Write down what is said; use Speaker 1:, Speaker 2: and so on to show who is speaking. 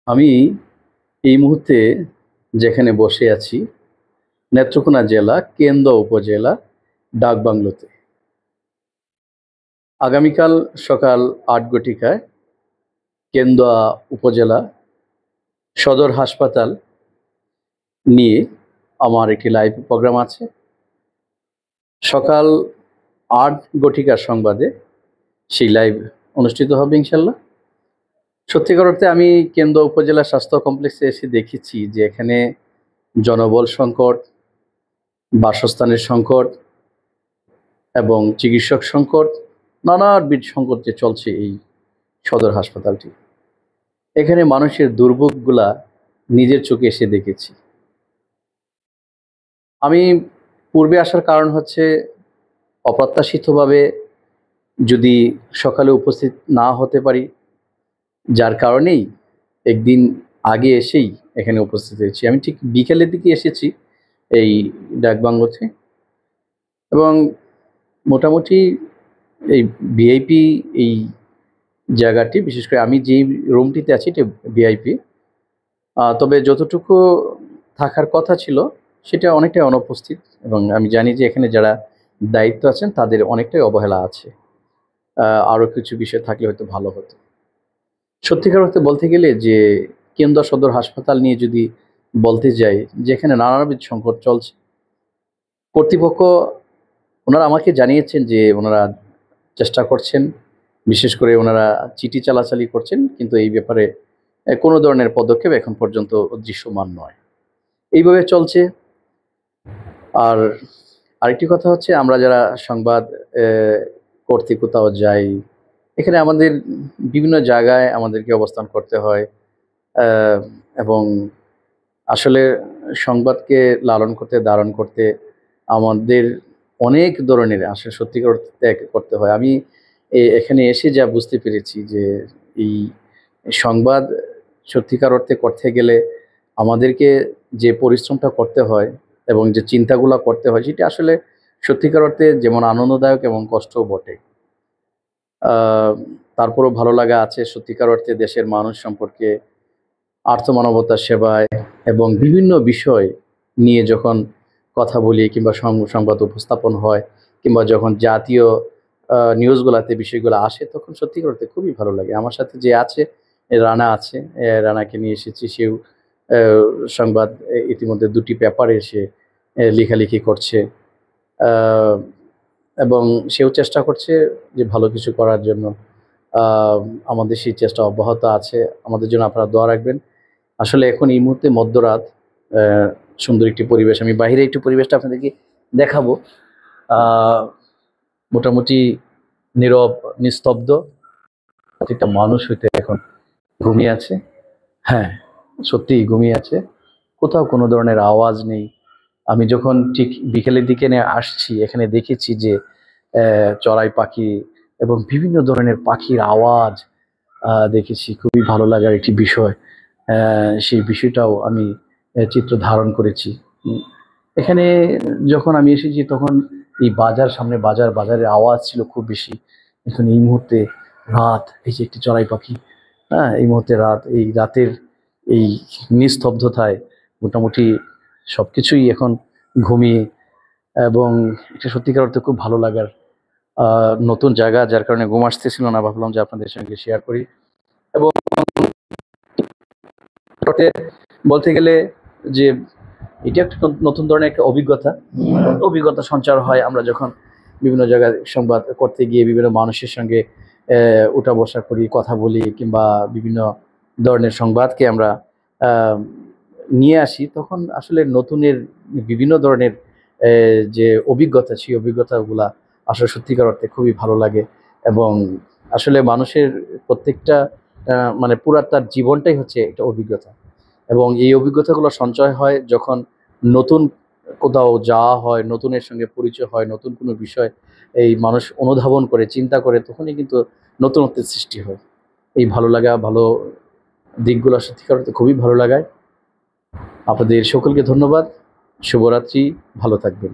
Speaker 1: আমি এই মুহূর্তে যেখানে বসে আছি নেত্রকোনা জেলা কেন্দুয়া উপজেলা ডাকবাংলোতে। আগামীকাল সকাল ৮ ঘটিকায় কেন্দুয়া উপজেলা সদর হাসপাতাল নিয়ে আমার একটি লাইভ প্রোগ্রাম আছে। সকাল ৮ ঘটিকার সংবাদে সেই লাইভ অনুষ্ঠিত হবে ইনশাল্লাহ। সত্যিকার অর্থে আমি কেন্দুয়া উপজেলা স্বাস্থ্য কমপ্লেক্সে এসে দেখেছি যে এখানে জনবল সংকট, বাসস্থানের সংকট এবং চিকিৎসক সংকট, নানাবিধ সংকট যে চলছে এই সদর হাসপাতালটি। এখানে মানুষের দুর্ভোগগুলা নিজের চোখে এসে দেখেছি। আমি পূর্বে আসার কারণ হচ্ছে অপ্রত্যাশিতভাবে যদি সকালে উপস্থিত না হতে পারি, যার কারণেই একদিন আগে এসেই এখানে উপস্থিত হয়েছি। আমি ঠিক বিকেলের দিকে এসেছি এই ডাকবাংলোতে এবং মোটামুটি এই ভিআইপি এই জায়গাটি, বিশেষ করে আমি যেই রুমটিতে আছি এটা ভিআইপি, তবে যতটুকু থাকার কথা ছিল সেটা অনেকটাই অনুপস্থিত এবং আমি জানি যে এখানে যারা দায়িত্ব আছেন তাদের অনেকটাই অবহেলা আছে। আরও কিছু বিষয় থাকলে হয়তো ভালো হতো। সত্যিকার অর্থে বলতে গেলে যে কেন্দুয়া সদর হাসপাতাল নিয়ে যদি বলতে যাই, যেখানে নানাবিধ সংকট চলছে, কর্তৃপক্ষ ওনারা আমাকে জানিয়েছেন যে ওনারা চেষ্টা করছেন, বিশেষ করে ওনারা চিঠি চালাচালি করছেন, কিন্তু এই ব্যাপারে কোনো ধরনের পদক্ষেপ এখন পর্যন্ত দৃশ্যমান নয়। এইভাবে চলছে। আর আরেকটি কথা হচ্ছে, আমরা যারা সংবাদ করতে কোথাও যাই, এখানে আমাদের বিভিন্ন জায়গায় আমাদেরকে অবস্থান করতে হয় এবং আসলে সংবাদকে লালন করতে, ধারণ করতে আমাদের অনেক ধরনের আসলে সত্যিকার অর্থে ত্যাগ করতে হয়। আমি এখানে এসে যা বুঝতে পেরেছি যে এই সংবাদ সত্যিকার অর্থে করতে গেলে আমাদেরকে যে পরিশ্রমটা করতে হয় এবং যে চিন্তাগুলো করতে হয়, সেটা আসলে সত্যিকার অর্থে যেমন আনন্দদায়ক এবং কষ্টও বটে। তারপরও ভালো লাগা আছে সত্যিকার অর্থে দেশের মানুষ সম্পর্কে, আর্থমানবতার সেবায় এবং বিভিন্ন বিষয় নিয়ে যখন কথা বলি কিংবা সংবাদ উপস্থাপন হয় কিংবা যখন জাতীয় নিউজগুলোতে বিষয়গুলো আসে, তখন সত্যিকার অর্থে খুবই ভালো লাগে। আমার সাথে যে আছে রানা আছে, রানাকে নিয়ে এসেছি। সেও সংবাদ ইতিমধ্যে 2টি পেপারে সে লেখালেখি করছে এবং সেও চেষ্টা করছে যে ভালো কিছু করার জন্য। আমাদের সেই চেষ্টা অব্যাহত আছে। আমাদের জন্য আপনারা দোয়া রাখবেন। আসলে এখন এই মুহূর্তে মধ্যরাত, সুন্দর একটি পরিবেশ। আমি বাইরে একটু পরিবেশটা আপনাদেরকে দেখাবো। মোটামুটি নীরব, নিস্তব্ধ। প্রত্যেকটা মানুষ হইতে এখন ঘুমিয়ে আছে। হ্যাঁ, সত্যিই ঘুমিয়ে আছে। কোথাও কোনো ধরনের আওয়াজ নেই। আমি যখন ঠিক বিকেলের দিকে আসছি, এখানে দেখেছি যে চড়াই পাখি এবং বিভিন্ন ধরনের পাখির আওয়াজ দেখেছি। খুবই ভালো লাগার একটি বিষয়। সেই বিষয়টাও আমি চিত্র ধারণ করেছি। এখানে যখন আমি এসেছি তখন এই সামনে বাজারের আওয়াজ ছিল খুব বেশি। এখন এই মুহূর্তে রাত, এই যে একটি চড়াই পাখি, হ্যাঁ, এই মুহূর্তে রাত, এই রাতের এই নিস্তব্ধতায় মোটামুটি সবকিছুই এখন ঘুমিয়ে, এবং এটা সত্যিকার অর্থে খুব ভালো লাগার নতুন জায়গা, যার কারণে ঘুম আসতেছিল না। ভাবলাম যে আপনাদের সঙ্গে শেয়ার করি। এবং বলতে গেলে যে এটা একটা নতুন ধরনের একটা অভিজ্ঞতা সঞ্চার হয় আমরা যখন বিভিন্ন জায়গায় সংবাদ করতে গিয়ে বিভিন্ন মানুষের সঙ্গে উঠা বসা করি, কথা বলি কিংবা বিভিন্ন ধরনের সংবাদকে আমরা নিয়ে আসি, তখন আসলে নতুনের বিভিন্ন ধরনের যে অভিজ্ঞতা, সেই অভিজ্ঞতাগুলা আসলে সত্যিকার অর্থে খুবই ভালো লাগে। এবং আসলে মানুষের প্রত্যেকটা মানে পুরা তার জীবনটাই হচ্ছে একটা অভিজ্ঞতা, এবং এই অভিজ্ঞতাগুলো সঞ্চয় হয় যখন নতুন কোথাও যাওয়া হয়, নতুনের সঙ্গে পরিচয় হয়, নতুন কোনো বিষয় এই মানুষ অনুধাবন করে, চিন্তা করে, তখনই কিন্তু নতুনত্বের সৃষ্টি হয়। এই ভালো লাগা, ভালো দিকগুলো সত্যিকার অর্থে খুবই ভালো লাগায়। আপনাদের সকলকে ধন্যবাদ। শুভরাত্রি, ভালো থাকবেন।